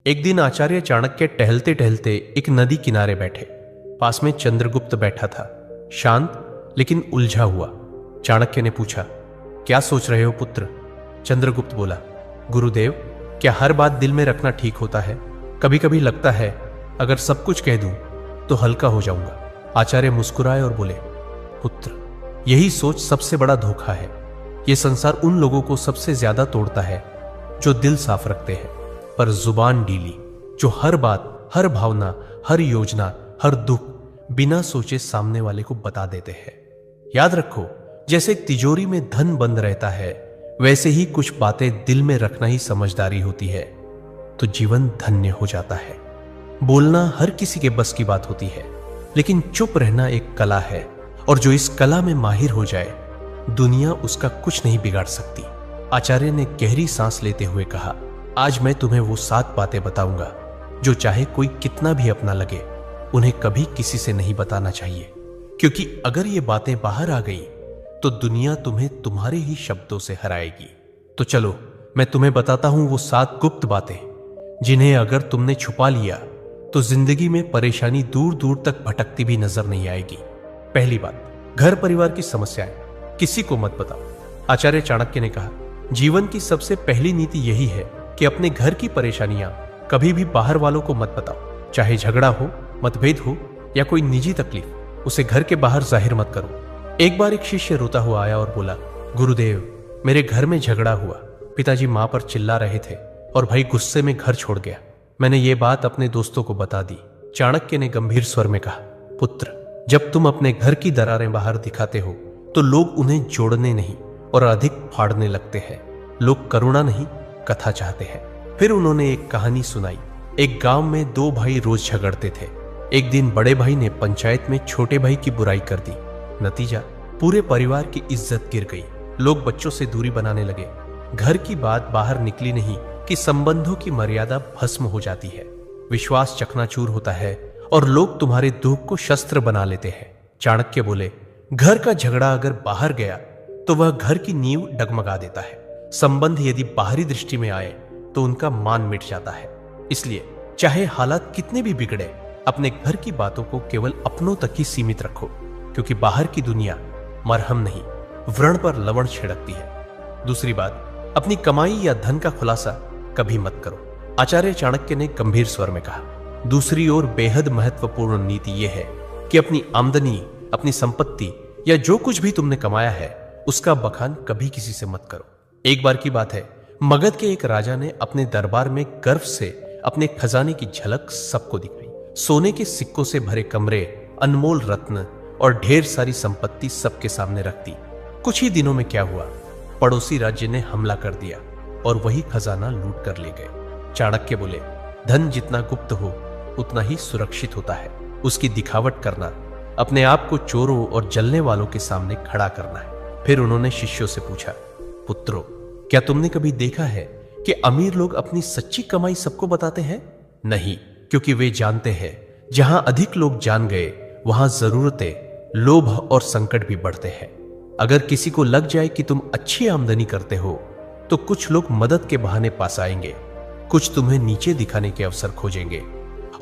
एक दिन आचार्य चाणक्य टहलते टहलते एक नदी किनारे बैठे। पास में चंद्रगुप्त बैठा था, शांत लेकिन उलझा हुआ। चाणक्य ने पूछा, क्या सोच रहे हो पुत्र? चंद्रगुप्त बोला, गुरुदेव, क्या हर बात दिल में रखना ठीक होता है? कभी कभी लगता है अगर सब कुछ कह दूं तो हल्का हो जाऊंगा। आचार्य मुस्कुराए और बोले, पुत्र, यही सोच सबसे बड़ा धोखा है। यह संसार उन लोगों को सबसे ज्यादा तोड़ता है जो दिल साफ रखते हैं पर जुबान ढीली, जो हर बात, हर भावना, हर योजना, हर दुख बिना सोचे सामने वाले को बता देते हैं। याद रखो, जैसे एक तिजोरी में धन बंद रहता है, वैसे ही कुछ बातें दिल में रखना ही समझदारी होती है, तो जीवन धन्य हो जाता है। बोलना हर किसी के बस की बात होती है, लेकिन चुप रहना एक कला है, और जो इस कला में माहिर हो जाए, दुनिया उसका कुछ नहीं बिगाड़ सकती। आचार्य ने गहरी सांस लेते हुए कहा, आज मैं तुम्हें वो 7 बातें बताऊंगा जो चाहे कोई कितना भी अपना लगे, उन्हें कभी किसी से नहीं बताना चाहिए, क्योंकि अगर ये बातें बाहर आ गई तो दुनिया तुम्हें तुम्हारे ही शब्दों से हराएगी। तो चलो, मैं तुम्हें बताता हूं वो 7 गुप्त बातें, जिन्हें अगर तुमने छुपा लिया तो जिंदगी में परेशानी दूर दूर तक भटकती भी नजर नहीं आएगी। पहली बात, घर परिवार की समस्याएं किसी को मत बताओ। आचार्य चाणक्य ने कहा, जीवन की सबसे पहली नीति यही है कि अपने घर की परेशानियां कभी भी बाहर वालों को मत बताओ। चाहे झगड़ा हो, मतभेद हो या कोई निजी तकलीफ, उसे घर के बाहर जाहिर मत करो। एक बार एक शिष्य रोता हुआ आया और बोला, गुरुदेव, मेरे घर में झगड़ा हुआ। पिताजी मां पर चिल्ला रहे थे और भाई गुस्से में घर छोड़ गया। मैंने ये बात अपने दोस्तों को बता दी। चाणक्य ने गंभीर स्वर में कहा, पुत्र, जब तुम अपने घर की दरारें बाहर दिखाते हो तो लोग उन्हें जोड़ने नहीं और अधिक फाड़ने लगते हैं। लोग करुणा नहीं, कथा चाहते हैं। फिर उन्होंने एक कहानी सुनाई। एक गांव में 2 भाई रोज झगड़ते थे। एक दिन बड़े भाई ने पंचायत में छोटे भाई की बुराई कर दी। नतीजा, पूरे परिवार की इज्जत गिर गई। लोग बच्चों से दूरी बनाने लगे। घर की बात बाहर निकली नहीं कि संबंधों की मर्यादा भस्म हो जाती है, विश्वास चकनाचूर होता है और लोग तुम्हारे दुख को शस्त्र बना लेते हैं। चाणक्य बोले, घर का झगड़ा अगर बाहर गया तो वह घर की नींव डगमगा देता है। संबंध यदि बाहरी दृष्टि में आए तो उनका मान मिट जाता है। इसलिए चाहे हालात कितने भी बिगड़े, अपने घर की बातों को केवल अपनों तक ही सीमित रखो, क्योंकि बाहर की दुनिया मरहम नहीं, व्रण पर लवण छिड़कती है। दूसरी बात, अपनी कमाई या धन का खुलासा कभी मत करो। आचार्य चाणक्य ने गंभीर स्वर में कहा, दूसरी ओर बेहद महत्वपूर्ण नीति यह है कि अपनी आमदनी, अपनी संपत्ति या जो कुछ भी तुमने कमाया है, उसका बखान कभी किसी से मत करो। एक बार की बात है, मगध के एक राजा ने अपने दरबार में गर्व से अपने खजाने की झलक सबको दिखाई। सोने के सिक्कों से भरे कमरे, अनमोल रत्न और ढेर सारी संपत्ति सबके सामने रख दी। कुछ ही दिनों में क्या हुआ, पड़ोसी राज्य ने हमला कर दिया और वही खजाना लूट कर ले गए। चाणक्य बोले, धन जितना गुप्त हो उतना ही सुरक्षित होता है। उसकी दिखावट करना, अपने आप को चोरों और जलने वालों के सामने खड़ा करना है। फिर उन्होंने शिष्यों से पूछा, पुत्रों, क्या तुमने कभी देखा है कि अमीर लोग अपनी सच्ची कमाई सबको बताते हैं? नहीं, क्योंकि वे जानते हैं जहां अधिक लोग जान गए वहां जरूरतें, लोभ और संकट भी बढ़ते हैं। अगर किसी को लग जाए कि तुम अच्छी आमदनी करते हो तो कुछ लोग मदद के बहाने पास आएंगे, कुछ तुम्हें नीचे दिखाने के अवसर खोजेंगे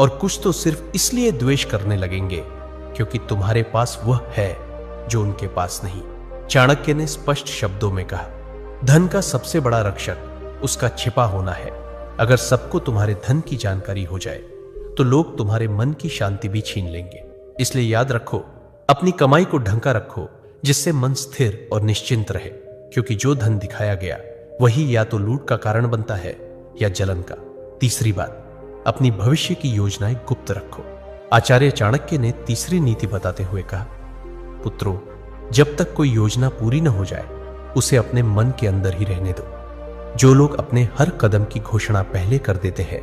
और कुछ तो सिर्फ इसलिए द्वेष करने लगेंगे क्योंकि तुम्हारे पास वह है जो उनके पास नहीं। चाणक्य ने स्पष्ट शब्दों में कहा, धन का सबसे बड़ा रक्षक उसका छिपा होना है। अगर सबको तुम्हारे धन की जानकारी हो जाए तो लोग तुम्हारे मन की शांति भी छीन लेंगे। इसलिए याद रखो, अपनी कमाई को ढंका रखो जिससे मन स्थिर और निश्चिंत रहे, क्योंकि जो धन दिखाया गया वही या तो लूट का कारण बनता है या जलन का। तीसरी बात, अपनी भविष्य की योजनाएं गुप्त रखो। आचार्य चाणक्य ने तीसरी नीति बताते हुए कहा, पुत्रों, जब तक कोई योजना पूरी न हो जाए उसे अपने मन के अंदर ही रहने दो। जो लोग अपने हर कदम की घोषणा पहले कर देते हैं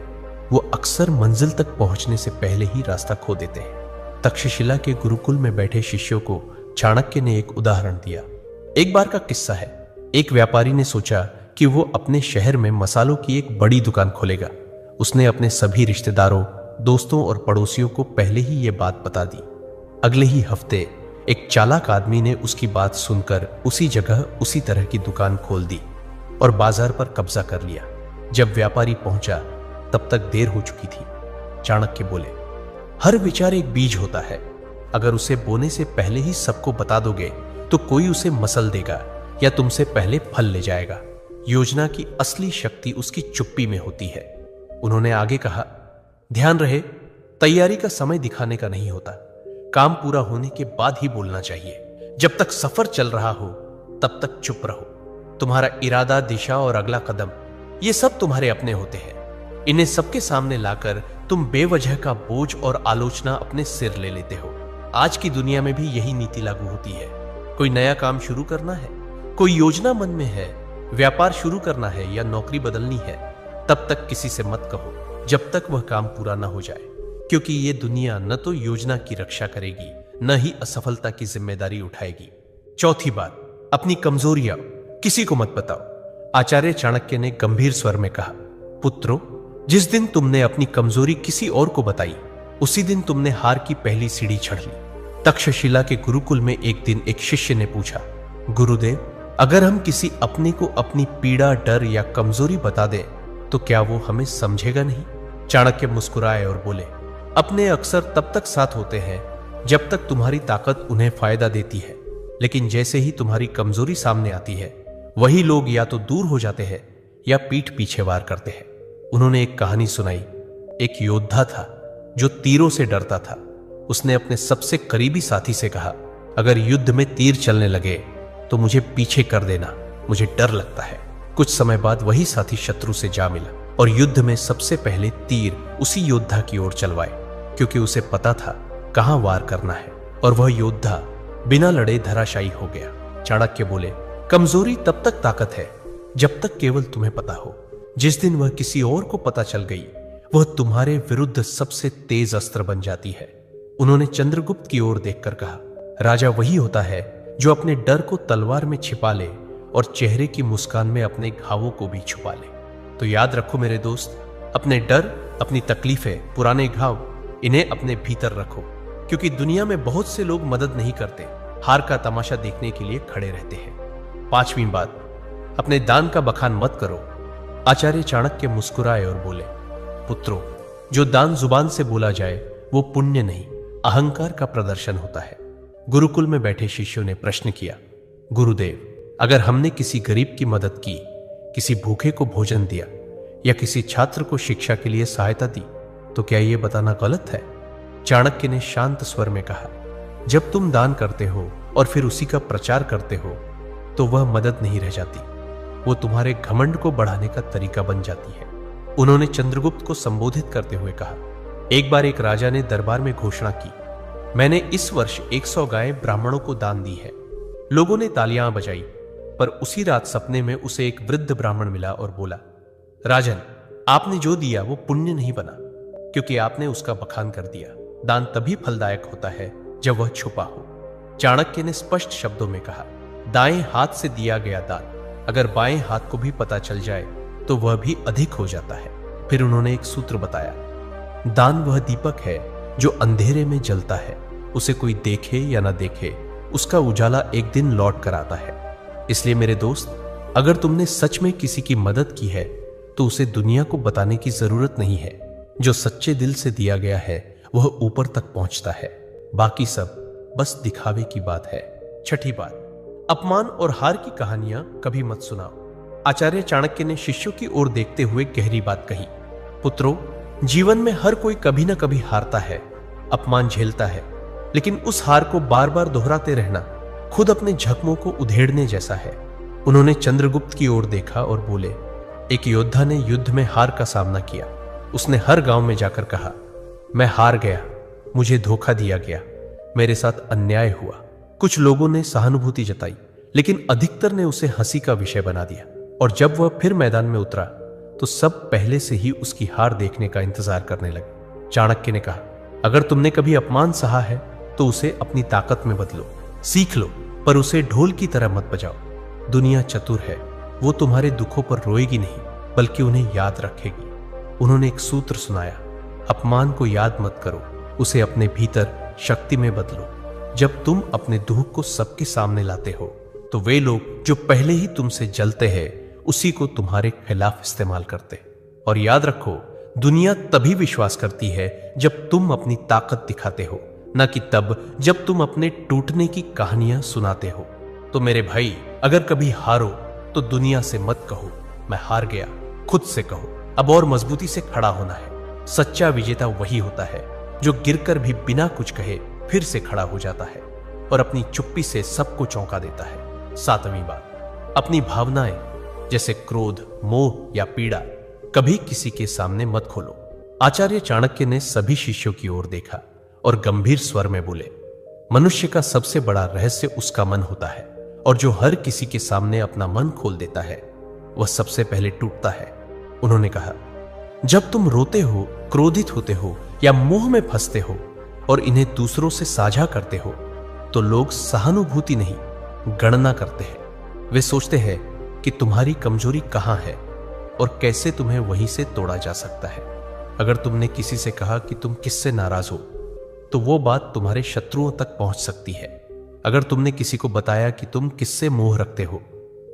वो अक्सर मंजिल तक पहुंचने से पहले ही रास्ता खो देते हैं। तक्षशिला के गुरुकुल में बैठे शिष्यों को चाणक्य ने एक उदाहरण दिया। एक बार का किस्सा है। एक व्यापारी ने सोचा कि वो अपने शहर में मसालों की एक बड़ी दुकान खोलेगा। उसने अपने सभी रिश्तेदारों, दोस्तों और पड़ोसियों को पहले ही ये बात बता दी। अगले ही हफ्ते एक चालाक आदमी ने उसकी बात सुनकर उसी जगह उसी तरह की दुकान खोल दी और बाजार पर कब्जा कर लिया। जब व्यापारी पहुंचा तब तक देर हो चुकी थी। चाणक्य बोले, हर विचार एक बीज होता है। अगर उसे बोने से पहले ही सबको बता दोगे तो कोई उसे मसल देगा या तुमसे पहले फल ले जाएगा। योजना की असली शक्ति उसकी चुप्पी में होती है। उन्होंने आगे कहा, ध्यान रहे, तैयारी का समय दिखाने का नहीं होता। काम पूरा होने के बाद ही बोलना चाहिए। जब तक सफर चल रहा हो तब तक चुप रहो। तुम्हारा इरादा, दिशा और अगला कदम, ये सब तुम्हारे अपने होते हैं। इन्हें सबके सामने लाकर तुम बेवजह का बोझ और आलोचना अपने सिर ले लेते हो। आज की दुनिया में भी यही नीति लागू होती है। कोई नया काम शुरू करना है, कोई योजना मन में है, व्यापार शुरू करना है या नौकरी बदलनी है, तब तक किसी से मत कहो जब तक वह काम पूरा न हो जाए, क्योंकि ये दुनिया न तो योजना की रक्षा करेगी न ही असफलता की जिम्मेदारी उठाएगी। चौथी बात, अपनी कमजोरियां किसी को मत बताओ। आचार्य चाणक्य ने गंभीर स्वर में कहा, पुत्रों, जिस दिन तुमने अपनी कमजोरी किसी और को बताई उसी दिन तुमने हार की पहली सीढ़ी चढ़ ली। तक्षशिला के गुरुकुल में एक दिन एक शिष्य ने पूछा, गुरुदेव, अगर हम किसी अपने को अपनी पीड़ा, डर या कमजोरी बता दें तो क्या वो हमें समझेगा नहीं? चाणक्य मुस्कुराए और बोले, अपने अक्सर तब तक साथ होते हैं जब तक तुम्हारी ताकत उन्हें फायदा देती है, लेकिन जैसे ही तुम्हारी कमजोरी सामने आती है वही लोग या तो दूर हो जाते हैं या पीठ पीछे वार करते हैं। उन्होंने एक कहानी सुनाई। एक योद्धा था जो तीरों से डरता था। उसने अपने सबसे करीबी साथी से कहा, अगर युद्ध में तीर चलने लगे तो मुझे पीछे कर देना, मुझे डर लगता है। कुछ समय बाद वही साथी शत्रु से जा मिला और युद्ध में सबसे पहले तीर उसी योद्धा की ओर चलवाए, क्योंकि उसे पता था कहां वार करना है, और वह योद्धा बिना लड़े धराशायी हो गया। चाणक्य बोले, कमजोरी तब तक ताकत है जब तक केवल तुम्हें पता हो। जिस दिन वह किसी और को पता चल गई वह तुम्हारे विरुद्ध सबसे तेज अस्त्र बन जाती है। उन्होंने चंद्रगुप्त की ओर देखकर कहा, राजा वही होता है जो अपने डर को तलवार में छिपा ले और चेहरे की मुस्कान में अपने घावों को भी छुपा ले। तो याद रखो मेरे दोस्त, अपने डर, अपनी तकलीफें, पुराने घाव, इन्हें अपने भीतर रखो, क्योंकि दुनिया में बहुत से लोग मदद नहीं करते, हार का तमाशा देखने के लिए खड़े रहते हैं। पांचवी बात, अपने दान का बखान मत करो। आचार्य चाणक्य मुस्कुराए और बोले, पुत्रों, जो दान जुबान से बोला जाए वो पुण्य नहीं, अहंकार का प्रदर्शन होता है। गुरुकुल में बैठे शिष्यों ने प्रश्न किया, गुरुदेव, अगर हमने किसी गरीब की मदद की, किसी भूखे को भोजन दिया या किसी छात्र को शिक्षा के लिए सहायता दी, तो क्या यह बताना गलत है? चाणक्य ने शांत स्वर में कहा, जब तुम दान करते हो और फिर उसी का प्रचार करते हो तो वह मदद नहीं रह जाती, वो तुम्हारे घमंड को बढ़ाने का तरीका बन जाती है। उन्होंने चंद्रगुप्त को संबोधित करते हुए कहा, एक बार एक राजा ने दरबार में घोषणा की, मैंने इस वर्ष 100 गायें ब्राह्मणों को दान दी है। लोगों ने तालियां बजाई, पर उसी रात सपने में उसे एक वृद्ध ब्राह्मण मिला और बोला, राजन, आपने जो दिया वो पुण्य नहीं बना, क्योंकि आपने उसका बखान कर दिया। दान तभी फलदायक होता है जब वह छुपा हो। चाणक्य ने स्पष्ट शब्दों में कहा, दाएं हाथ से दिया गया दान अगर बाएं हाथ को भी पता चल जाए तो वह भी अधिक हो जाता है। फिर उन्होंने एक सूत्र बताया, दान वह दीपक है जो अंधेरे में जलता है, उसे कोई देखे या ना देखे, उसका उजाला एक दिन लौट कर आता है। इसलिए मेरे दोस्त, अगर तुमने सच में किसी की मदद की है तो उसे दुनिया को बताने की जरूरत नहीं है। जो सच्चे दिल से दिया गया है वह ऊपर तक पहुंचता है, बाकी सब बस दिखावे की बात है। छठी बात, अपमान और हार की कहानियां कभी मत सुनाओ। आचार्य चाणक्य ने शिष्यों की ओर देखते हुए गहरी बात कही, पुत्रों, जीवन में हर कोई कभी ना कभी हारता है, अपमान झेलता है, लेकिन उस हार को बार बार दोहराते रहना खुद अपने जख्मों को उधेड़ने जैसा है। उन्होंने चंद्रगुप्त की ओर देखा और बोले, एक योद्धा ने युद्ध में हार का सामना किया। उसने हर गांव में जाकर कहा, मैं हार गया, मुझे धोखा दिया गया, मेरे साथ अन्याय हुआ। कुछ लोगों ने सहानुभूति जताई, लेकिन अधिकतर ने उसे हंसी का विषय बना दिया, और जब वह फिर मैदान में उतरा तो सब पहले से ही उसकी हार देखने का इंतजार करने लगे। चाणक्य ने कहा, अगर तुमने कभी अपमान सहा है तो उसे अपनी ताकत में बदलो, सीख लो, पर उसे ढोल की तरह मत बजाओ। दुनिया चतुर है, वो तुम्हारे दुखों पर रोएगी नहीं बल्कि उन्हें याद रखेगी। उन्होंने एक सूत्र सुनाया, अपमान को याद मत करो, उसे अपने भीतर शक्ति में बदलो। जब तुम अपने दुख को सबके सामने लाते हो तो वे लोग जो पहले ही तुमसे जलते हैं उसी को तुम्हारे खिलाफ इस्तेमाल करते। और याद रखो, दुनिया तभी विश्वास करती है जब तुम अपनी ताकत दिखाते हो, न कि तब जब तुम अपने टूटने की कहानियां सुनाते हो। तो मेरे भाई, अगर कभी हारो तो दुनिया से मत कहो मैं हार गया, खुद से कहो अब और मजबूती से खड़ा होना है। सच्चा विजेता वही होता है जो गिरकर भी बिना कुछ कहे फिर से खड़ा हो जाता है और अपनी चुप्पी से सबको चौंका देता है। 7वीं बात, अपनी भावनाएं जैसे क्रोध, मोह या पीड़ा कभी किसी के सामने मत खोलो। आचार्य चाणक्य ने सभी शिष्यों की ओर देखा और गंभीर स्वर में बोले, मनुष्य का सबसे बड़ा रहस्य उसका मन होता है और जो हर किसी के सामने अपना मन खोल देता है वह सबसे पहले टूटता है। उन्होंने कहा, जब तुम रोते हो, क्रोधित होते हो या मोह में फंसते हो और इन्हें दूसरों से साझा करते हो तो लोग सहानुभूति नहीं, गणना करते हैं। वे सोचते हैं कि तुम्हारी कमजोरी कहां है और कैसे तुम्हें वहीं से तोड़ा जा सकता है। अगर तुमने किसी से कहा कि तुम किससे नाराज हो तो वो बात तुम्हारे शत्रुओं तक पहुंच सकती है। अगर तुमने किसी को बताया कि तुम किससे मोह रखते हो,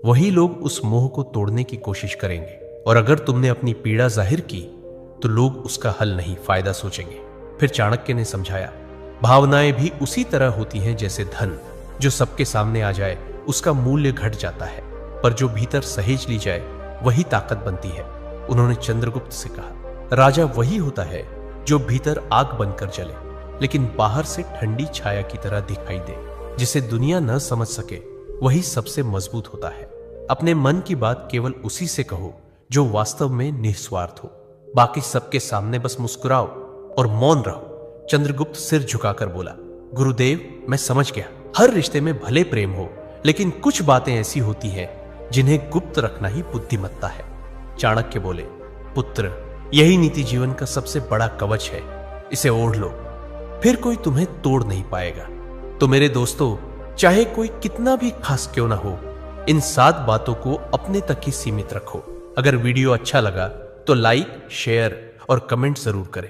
वही लोग उस मोह को तोड़ने की कोशिश करेंगे। और अगर तुमने अपनी पीड़ा जाहिर की तो लोग उसका हल नहीं, फायदा सोचेंगे। फिर चाणक्य ने समझाया, भावनाएं भी उसी तरह होती हैं जैसे धन, जो सबके सामने आ जाए उसका मूल्य घट जाता है, पर जो भीतर सहेज ली जाए वही ताकत बनती है। उन्होंने चंद्रगुप्त से कहा, राजा वही होता है जो भीतर आग बनकर जले लेकिन बाहर से ठंडी छाया की तरह दिखाई दे। जिसे दुनिया न समझ सके वही सबसे मजबूत होता है। अपने मन की बात केवल उसी से कहो जो वास्तव में निस्वार्थ हो। बाकी सबके सामने बस मुस्कुराओ और मौन रहो। चंद्रगुप्त सिर झुकाकर बोला, गुरुदेव, मैं समझ गया। हर रिश्ते में भले प्रेम हो, लेकिन कुछ बातें ऐसी होती हैं जिन्हें गुप्त रखना ही बुद्धिमत्ता है। चाणक्य बोले, पुत्र, यही नीति जीवन का सबसे बड़ा कवच है। इसे ओढ़ लो, फिर कोई तुम्हें तोड़ नहीं पाएगा। तो मेरे दोस्तों, चाहे कोई कितना भी खास क्यों ना हो, इन 7 बातों को अपने तक ही सीमित रखो। अगर वीडियो अच्छा लगा तो लाइक, शेयर और कमेंट जरूर करें।